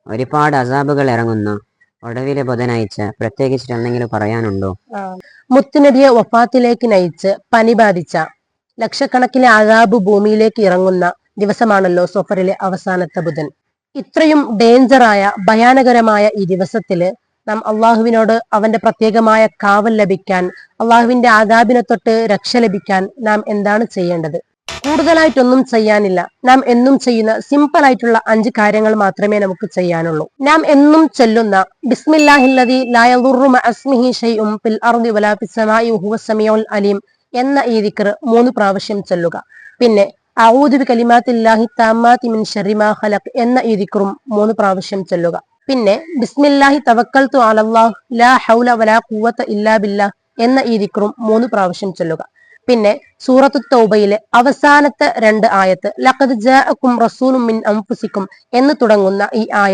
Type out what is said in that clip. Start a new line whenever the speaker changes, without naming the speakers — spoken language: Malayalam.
ഒരുപാട് അസാബുകൾ ഇറങ്ങുന്ന ഒടുവിലെ ബുധനാഴ്ച പ്രത്യേകിച്ചിട്ട് എന്തെങ്കിലും പറയാനുണ്ടോ?
മുത്തുനബിയെ വഫാത്തിലേക്ക് നയിച്ച് പനി ബാധിച്ച ലക്ഷക്കണക്കിന് അസാബ് ഭൂമിയിലേക്ക് ഇറങ്ങുന്ന ദിവസമാണല്ലോ സഫറിലെ അവസാനത്തെ ബുധൻ. ഇത്രയും ഡേഞ്ചറായ ഭയാനകരമായ ഈ ദിവസത്തില് നാം അള്ളാഹുവിനോട് അവന്റെ പ്രത്യേകമായ കാവൽ ലഭിക്കാൻ, അള്ളാഹുവിന്റെ ആദാബിനെ തൊട്ട് രക്ഷ ലഭിക്കാൻ നാം എന്താണ് ചെയ്യേണ്ടത്? കൂടുതലായിട്ടൊന്നും ചെയ്യാനില്ല. നാം എന്നും ചെയ്യുന്ന സിമ്പിൾ ആയിട്ടുള്ള 5 കാര്യങ്ങൾ മാത്രമേ നമുക്ക് ചെയ്യാനുള്ളൂ. നാം എന്നും ചൊല്ലുന്ന ബിസ്മില്ലാഹില്ലദീ ലാ യദുറു മഅസ്മിഹി ശൈഉൻ ഫിൽ അർദി വലാ ഫിസ് സമാഇ വഹുവസ് സമീഉൽ അലീം എന്ന ഈ ദിക്ർ 3 പ്രാവശ്യം ചൊല്ലുക. പിന്നെ അഊദു ബികലിമാത്തില്ലാഹി തമ്മാതി മിൻ ശർരി മാ ഖലഖ് എന്ന ഈ ദിക്റും 3 പ്രാവശ്യം ചൊല്ലുക. പിന്നെ ബിസ്മില്ലാഹി തവക്കൽതു അലല്ലാഹ് ലാ ഹൗല വലാ ഖുവത ഇല്ലാ ബില്ലാഹ് എന്ന ഈ ദിക്റും 3 പ്രാവശ്യം ചൊല്ലുക. പിന്നെ സൂറത്തു തൗബയിലെ അവസാനത്തെ 2 ആയത്ത് ലഖദ് ജാഅകും റസൂലുൻ മിൻ അൻഫുസികും എന്ന് തുടങ്ങുന്ന ഈ ആയത്ത്